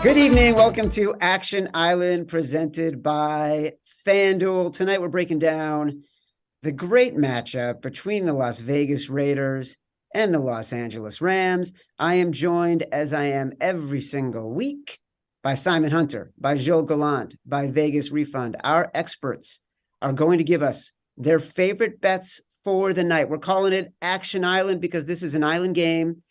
Good evening. Welcome to Action Island presented by FanDuel. Tonight we're breaking down the great matchup between the Las Vegas Raiders and the Los Angeles Rams. I am joined, as I am every single week, by Simon Hunter, by Gilles Gallant, by Vegas Refund. Our experts are going to give us their favorite bets for the night. We're calling it Action Island because this is an island game.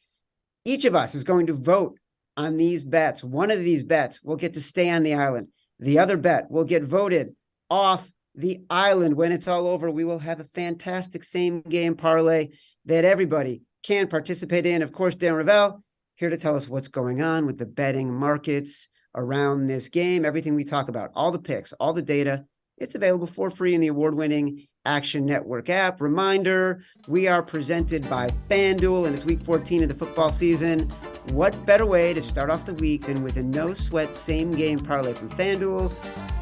Each of us is going to vote on these bets. One of these bets will get to stay on the island. The other bet will get voted off the island. When it's all over, we will have a fantastic same game parlay that everybody can participate in. Of course, Dan Ravel here to tell us what's going on with the betting markets around this game. Everything we talk about, all the picks, all the data, it's available for free in the award-winning Action Network app. Reminder, we are presented by FanDuel, and it's week 14 of the football season. What better way to start off the week than with a no-sweat same-game parlay from FanDuel,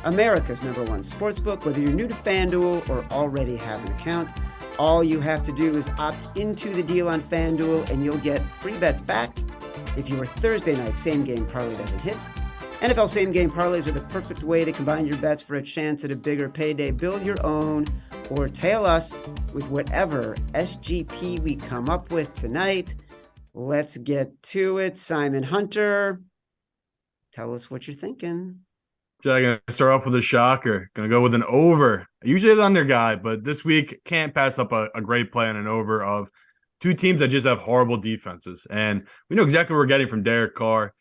America's #1 sportsbook. Whether you're new to FanDuel or already have an account, all you have to do is opt into the deal on FanDuel, and you'll get free bets back if your Thursday night same-game parlay doesn't hit. NFL same-game parlays are the perfect way to combine your bets for a chance at a bigger payday. Build your own or tail us with whatever SGP we come up with tonight. Let's get to it. Simon Hunter, tell us what you're thinking. I'm going to start off with a shocker. Going to go with an over. Usually the under guy, but this week can't pass up a great play on an over of two teams that just have horrible defenses. And we know exactly what we're getting from Derek Carr.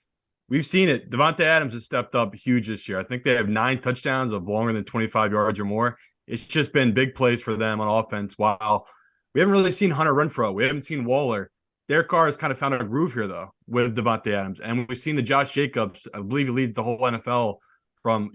We've seen it. Devontae Adams has stepped up huge this year. I think they have 9 touchdowns of longer than 25 yards or more. It's just been big plays for them on offense. While we haven't really seen Hunter Renfrow, we haven't seen Waller. Derek Carr has kind of found a groove here, though, with Devontae Adams. And we've seen the Josh Jacobs, I believe he leads the whole NFL from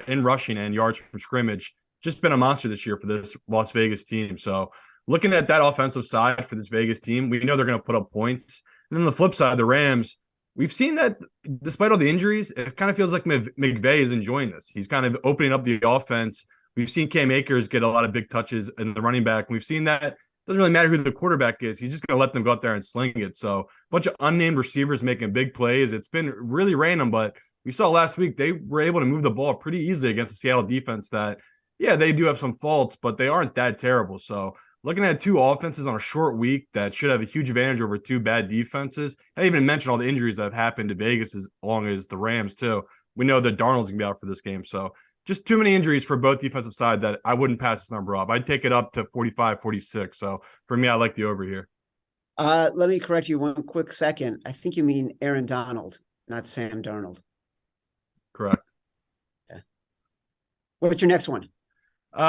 in rushing and yards from scrimmage. Just been a monster this year for this Las Vegas team. So looking at that offensive side for this Vegas team, we know they're going to put up points. And then the flip side, the Rams, we've seen that despite all the injuries, it kind of feels like McVay is enjoying this. He's kind of opening up the offense. We've seen Cam Akers get a lot of big touches in the running back. We've seen that. It doesn't really matter who the quarterback is. He's just going to let them go out there and sling it. So a bunch of unnamed receivers making big plays. It's been really random, but we saw last week they were able to move the ball pretty easily against the Seattle defense that, yeah, they do have some faults, but they aren't that terrible. So looking at two offenses on a short week that should have a huge advantage over two bad defenses. I didn't even mention all the injuries that have happened to Vegas as long as the Rams, too. We know that Darnold's going to be out for this game. So just too many injuries for both defensive side that I wouldn't pass this number off. I'd take it up to 45, 46. So for me, I like the over here. Let me correct you one quick second. I think you mean Aaron Donald, not Sam Darnold. Correct. Okay. What's your next one?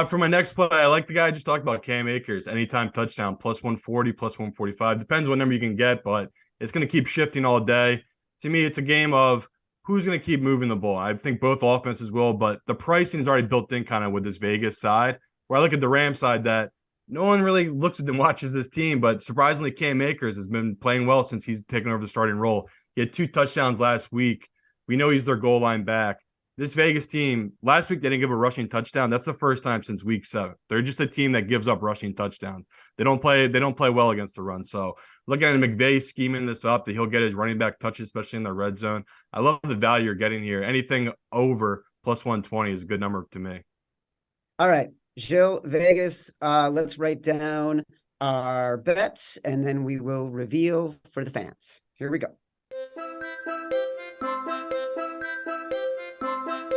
For my next play, I like the guy I just talked about, Cam Akers. Anytime touchdown, plus 140, plus 145. Depends what number you can get, but it's going to keep shifting all day. To me, it's a game of who's going to keep moving the ball. I think both offenses will, but the pricing is already built in kind of with this Vegas side. Where I look at the Rams side that no one really looks at and watches this team, but surprisingly, Cam Akers has been playing well since he's taken over the starting role. He had 2 touchdowns last week. We know he's their goal line back. This Vegas team, last week they didn't give a rushing touchdown. That's the first time since week 7. They're just a team that gives up rushing touchdowns. They don't play well against the run. So looking at McVay scheming this up, that he'll get his running back touches, especially in the red zone. I love the value you're getting here. Anything over plus 120 is a good number to me. All right, Gilles, Vegas, let's write down our bets, and then we will reveal for the fans. Here we go.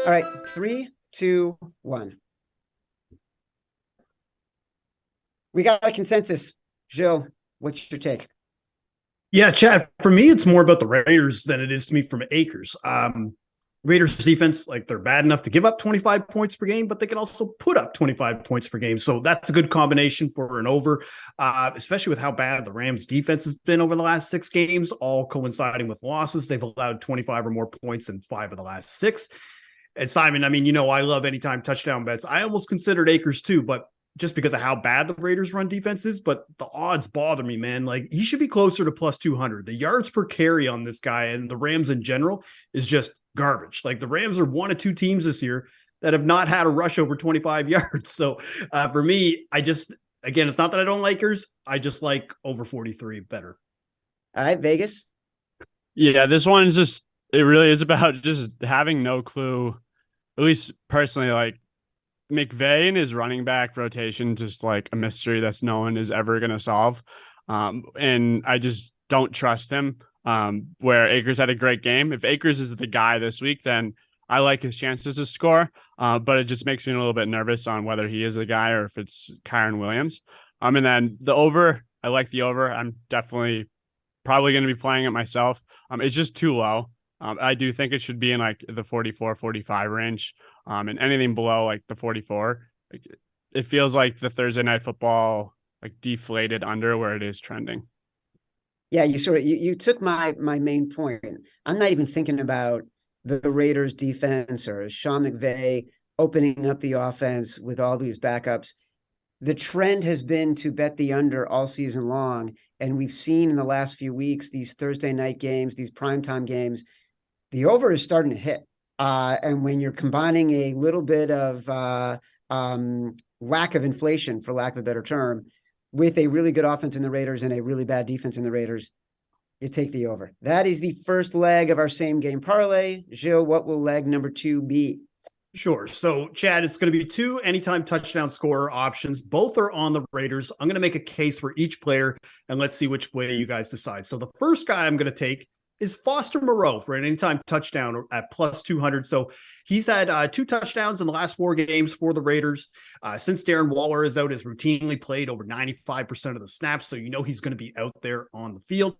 All right, 3, 2, 1. We got a consensus. Gilles, what's your take? Yeah, Chad, for me, it's more about the Raiders than it is to me from Akers. Raiders defense, like they're bad enough to give up 25 points per game, but they can also put up 25 points per game. So that's a good combination for an over, especially with how bad the Rams defense has been over the last 6 games, all coinciding with losses. They've allowed 25 or more points in 5 of the last 6. And Simon, I mean, I love anytime touchdown bets. I almost considered Akers too, but just because of how bad the Raiders run defense is, but the odds bother me, man. Like he should be closer to plus 200. The yards per carry on this guy and the Rams in general is just garbage. Like the Rams are one of 2 teams this year that have not had a rush over 25 yards. So for me, again, it's not that I don't like Akers. I just like over 43 better. All right, Vegas. Yeah, this one is just It really is about just having no clue, at least personally, like McVay and his running back rotation, just like a mystery that's no one is ever going to solve. And I just don't trust him. Where Akers had a great game. If Akers is the guy this week, then I like his chances to score. But it just makes me a little bit nervous on whether he is the guy or if it's Kyron Williams. And then the over, I like the over. I'm definitely probably going to be playing it myself. It's just too low. I do think it should be in like the 44, 45 range. And anything below like the 44, like, it feels like the Thursday night football like deflated under where it is trending. Yeah, you took my main point. I'm not even thinking about the Raiders defense or Sean McVay opening up the offense with all these backups. The trend has been to bet the under all season long. And we've seen in the last few weeks, these Thursday night games, these primetime games, the over is starting to hit. And when you're combining a little bit of lack of inflation, for lack of a better term, with a really good offense in the Raiders and a really bad defense in the Raiders, you take the over. That is the first leg of our same game parlay. Gilles, what will leg number 2 be? Sure. So, Chad, it's going to be 2 anytime touchdown scorer options. Both are on the Raiders. I'm going to make a case for each player, and let's see which way you guys decide. So the first guy I'm going to take is Foster Moreau for an anytime touchdown at plus 200. So he's had 2 touchdowns in the last 4 games for the Raiders. Since Darren Waller is out, has routinely played over 95% of the snaps. So you know he's going to be out there on the field.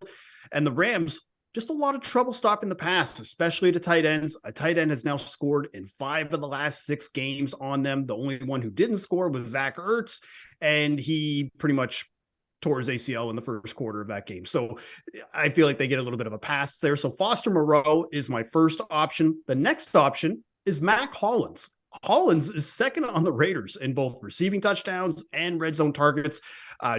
And the Rams, just a lot of trouble stopping the pass, especially to tight ends. A tight end has now scored in 5 of the last 6 games on them. The only one who didn't score was Zach Ertz, and he pretty much tore his ACL in the first quarter of that game. So I feel like they get a little bit of a pass there. So Foster Moreau is my first option. The next option is Mac Hollins. Hollins is second on the Raiders in both receiving touchdowns and red zone targets.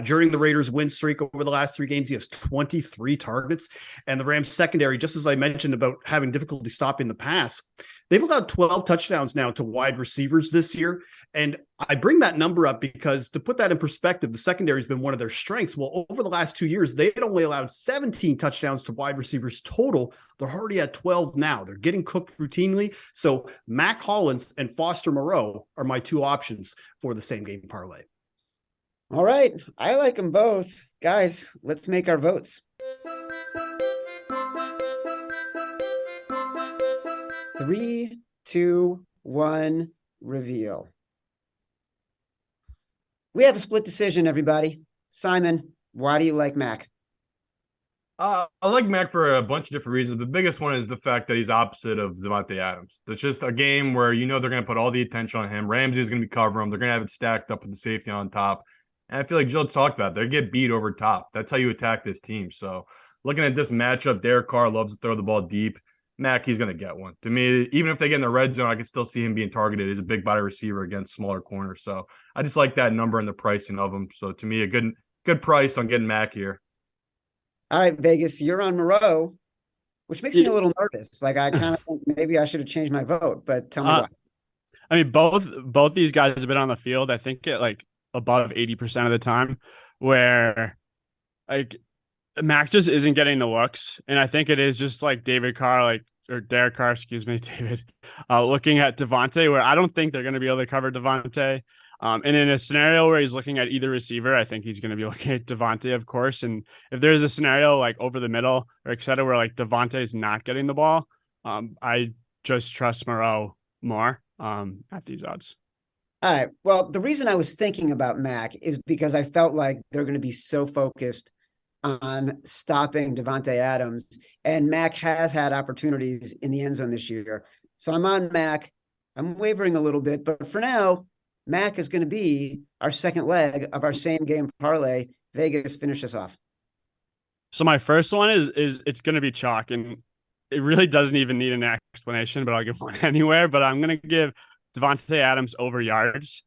During the Raiders' win streak over the last 3 games, he has 23 targets. And the Rams secondary, just as I mentioned about having difficulty stopping the pass, they've allowed 12 touchdowns now to wide receivers this year. And I bring that number up because to put that in perspective, the secondary has been one of their strengths. Well, over the last 2 years, they had only allowed 17 touchdowns to wide receivers total. They're already at 12 now. They're getting cooked routinely. So Mac Hollins and Foster Moreau are my 2 options for the same game parlay. All right. I like them both. Guys, let's make our votes. 3, 2, 1, reveal. We have a split decision, everybody. Simon, why do you like Mac? I like Mac for a bunch of different reasons. The biggest one is the fact that he's opposite of Davante Adams. It's just a game where you know they're going to put all the attention on him. Ramsey's going to be covering him. They're going to have it stacked up with the safety on top. And I feel like Jill talked about it. They get beat over top. That's how you attack this team. So looking at this matchup, Derek Carr loves to throw the ball deep. Mac, he's going to get one. To me, even if they get in the red zone, I can still see him being targeted. He's a big body receiver against smaller corners. So I just like that number and the pricing of him. So to me, a good price on getting Mac here. All right, Vegas, you're on Moreau, which makes me a little nervous. Like I kind of think maybe I should have changed my vote, but tell me why. I mean, both these guys have been on the field, I think, at like above 80% of the time, where like Mac just isn't getting the looks. And I think it is just like Derek Carr, David, looking at Davante, where I don't think they're going to be able to cover Davante. And in a scenario where he's looking at either receiver, I think he's going to be looking at Davante, of course. And if there's a scenario like over the middle or et cetera, where like Davante is not getting the ball, I just trust Moreau more at these odds. All right. Well, the reason I was thinking about Mac is because I felt like they're going to be so focused on stopping Davante Adams, and Mac has had opportunities in the end zone this year. So I'm on Mac. I'm wavering a little bit, but for now, Mac is going to be our second leg of our same game parlay. Vegas, finish us off. So my first one is it's going to be chalk, and it really doesn't even need an explanation, but I'll give one anywhere. But I'm going to give Davante Adams over yards.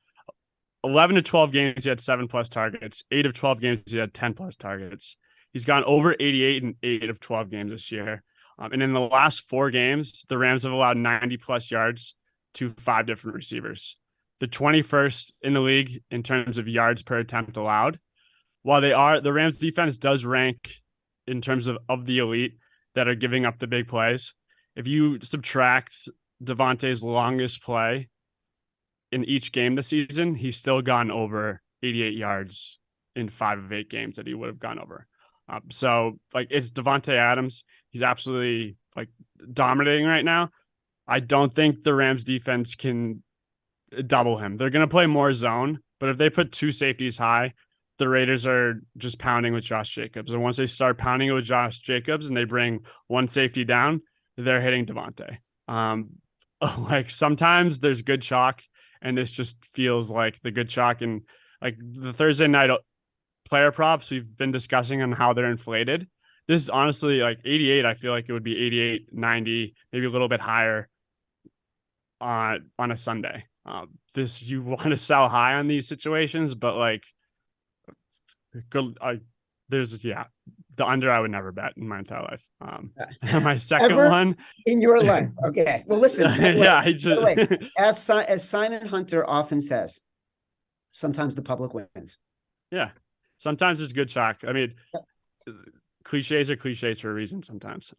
11 to 12 games, he had 7+ targets. 8 of 12 games, he had 10+ targets. He's gone over 88 in 8 of 12 games this year. And in the last 4 games, the Rams have allowed 90+ yards to 5 different receivers. The 21st in the league in terms of yards per attempt allowed. While the Rams defense does rank in terms of the elite that are giving up the big plays, if you subtract Devontae's longest play in each game this season, he's still gone over 88 yards in 5 of 8 games that he would have gone over. So like it's Devontae Adams. He's absolutely like dominating right now. I don't think the Rams defense can double him. They're going to play more zone, but if they put 2 safeties high, the Raiders are just pounding with Josh Jacobs. And once they start pounding it with Josh Jacobs and they bring 1 safety down, they're hitting Devontae. Like sometimes there's good chalk, and this just feels like the good chalk. And like the Thursday night player props we've been discussing on how they're inflated. This is honestly like 88. I feel like it would be 88, 90, maybe a little bit higher on a Sunday. This you want to sell high on these situations, but like there's the under I would never bet in my entire life. My second Ever one in your life. Okay. Well, listen. yeah, As Simon Hunter often says, sometimes the public wins. Yeah. Sometimes it's good chalk. I mean, cliches are cliches for a reason sometimes.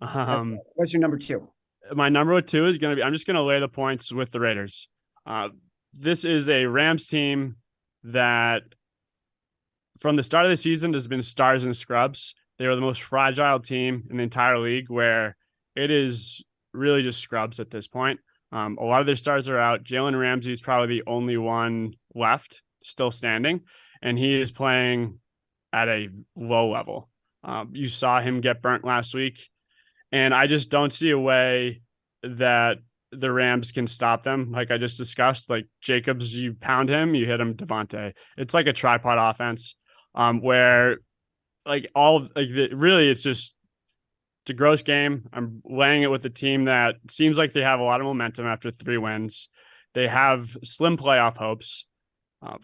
What's your number 2? My number 2 is going to be, I'm just going to lay the points with the Raiders. This is a Rams team that from the start of the season has been stars and scrubs. They were the most fragile team in the entire league, where it is really just scrubs at this point. A lot of their stars are out. Jalen Ramsey is probably the only one left still standing, and he is playing at a low level. You saw him get burnt last week, and I just don't see a way that the Rams can stop them. Like I just discussed, like Jacobs, you pound him, you hit him, Devontae. It's like a tripod offense, where like really it's a gross game. I'm laying it with a team that seems like they have a lot of momentum after 3 wins. They have slim playoff hopes.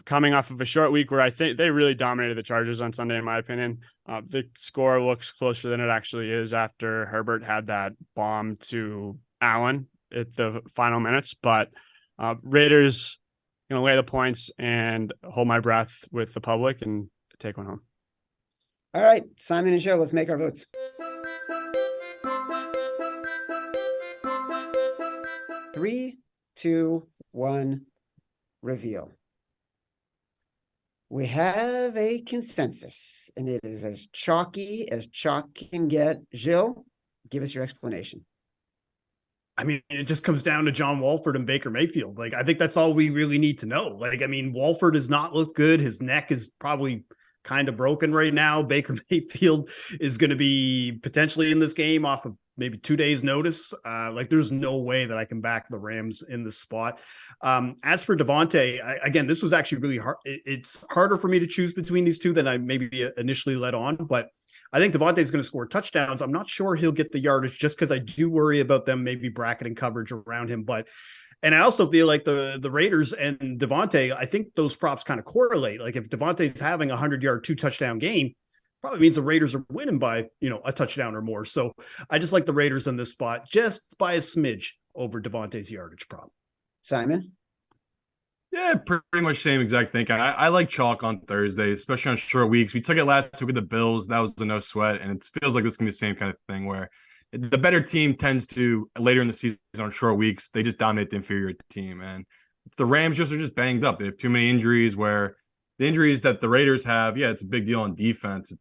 Coming off of a short week where I think they really dominated the Chargers on Sunday, in my opinion. The score looks closer than it actually is after Herbert had that bomb to Allen at the final minutes. But Raiders going to lay the points and hold my breath with the public and take one home. All right, Simon and Joe, let's make our votes. Three, 2, 1, reveal. We have a consensus, and it is as chalky as chalk can get. Gilles, give us your explanation. I mean, it just comes down to John Wolford and Baker Mayfield. Like, I think that's all we really need to know. Like, I mean, Wolford has not looked good. His neck is probably kind of broken right now. Baker Mayfield is going to be potentially in this game off of maybe 2 days notice. Like there's no way that I can back the Rams in this spot. As for Devontae, again, this was actually really hard. It's harder for me to choose between these two than I maybe initially led on, but I think Devontae is going to score touchdowns. I'm not sure he'll get the yardage just because I do worry about them maybe bracketing coverage around him. And I also feel like the Raiders and Devontae, I think those props kind of correlate. Like if Devontae's having a 100-yard, 2-touchdown game, probably means the Raiders are winning by, a touchdown or more. So I just like the Raiders in this spot just by a smidge over Devontae's yardage prop. Simon? Yeah, pretty much same exact thing. I like chalk on Thursday, especially on short weeks. We took it last week with the Bills. That was a no sweat. And it feels like this is going to be the same kind of thing where the better team tends to, later in the season on short weeks, they just dominate the inferior team. And the Rams are just banged up. They have too many injuries where the injuries that the Raiders have, yeah, it's a big deal on defense.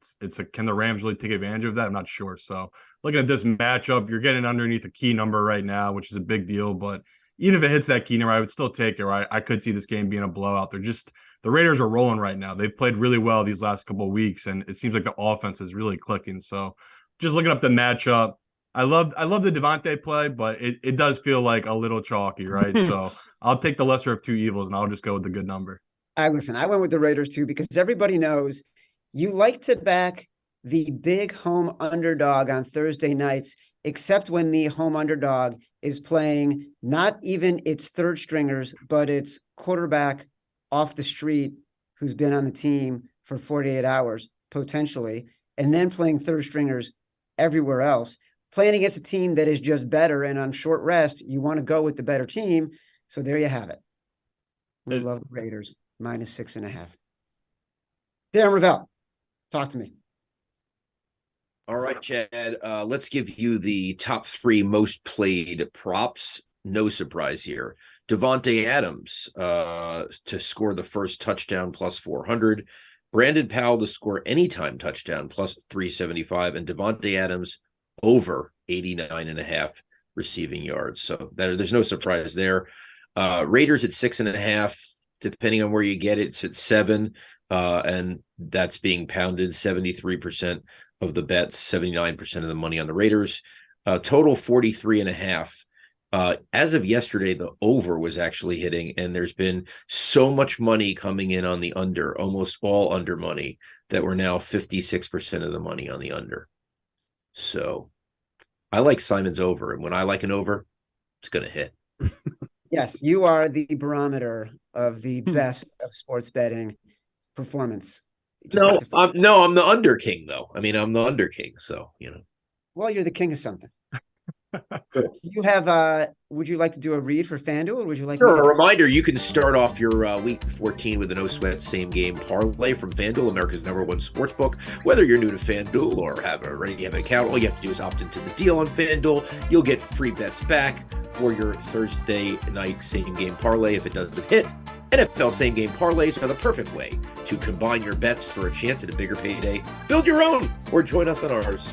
Can the Rams really take advantage of that? I'm not sure. So looking at this matchup, you're getting underneath a key number right now, which is a big deal. But even if it hits that key number, I would still take it. Right? I could see this game being a blowout. The Raiders are rolling right now. They've played really well these last couple of weeks, and it seems like the offense is really clicking. So just looking up the matchup, I love the Devontae play, but it does feel like a little chalky, right? So I'll take the lesser of two evils, and I'll just go with the good number. I went with the Raiders too, because everybody knows you like to back the big home underdog on Thursday nights, except when the home underdog is playing not even its third stringers, but its quarterback off the street who's been on the team for 48 hours, potentially, and then playing third stringers everywhere else, playing against a team that is just better. And on short rest, you want to go with the better team. So there you have it. We love the Raiders. -6.5. Darren Ravel, talk to me. All right, Chad. Let's give you the top 3 most played props. No surprise here. Devontae Adams to score the first touchdown plus 400. Brandon Powell to score anytime touchdown plus 375. And Devontae Adams over 89.5 receiving yards. So there's no surprise there. Raiders at 6.5. Depending on where you get it, it's at 7. And that's being pounded 73% of the bets, 79% of the money on the Raiders. Total 43.5. As of yesterday, the over was actually hitting, and there's been so much money coming in on the under, almost all under money, that we're now 56% of the money on the under. So I like Simon's over, and when I like an over, it's going to hit. Yes, you are the barometer of the best of sports betting performance. No, I'm the under king, though. I mean, I'm the under king, so, Well, you're the king of something. You have would you like to do a read for FanDuel, or would you like Sure, a reminder, you can start off your week 14 with a no sweat same game parlay from FanDuel, America's #1 sportsbook. Whether you're new to FanDuel or already have an account, all you have to do is opt into the deal on FanDuel. You'll get free bets back for your Thursday night same game parlay if it doesn't hit. NFL same game parlays are the perfect way to combine your bets for a chance at a bigger payday. Build your own or join us on ours.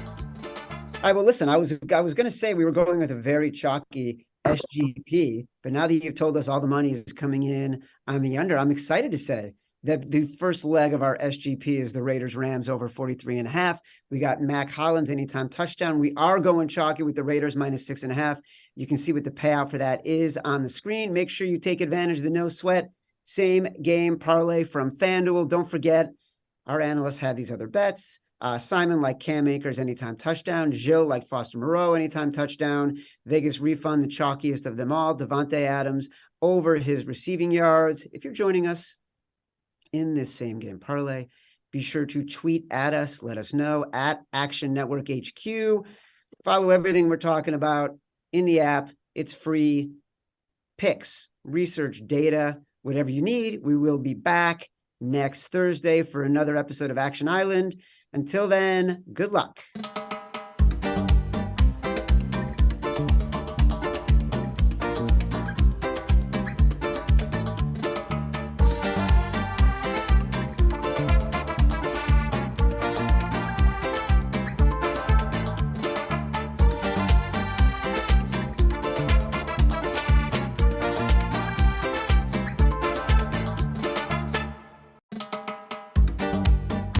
All right, well, listen, I was going to say we were going with a very chalky SGP, but now that you've told us all the money is coming in on the under, I'm excited to say that the first leg of our SGP is the Raiders-Rams over 43.5. We got Mac Hollins anytime touchdown. We are going chalky with the Raiders minus 6.5. You can see what the payout for that is on the screen. Make sure you take advantage of the no sweat same game parlay from FanDuel. Don't forget, our analysts had these other bets. Simon like Cam Akers anytime touchdown. Gilles like Foster Moreau anytime touchdown. Vegas Refund, the chalkiest of them all. Devontae Adams over his receiving yards. If you're joining us in this same game parlay, be sure to tweet at us. Let us know at Action Network HQ. Follow everything we're talking about in the app. It's free. Picks, research, data, whatever you need. We will be back next Thursday for another episode of Action Island. Until then, good luck.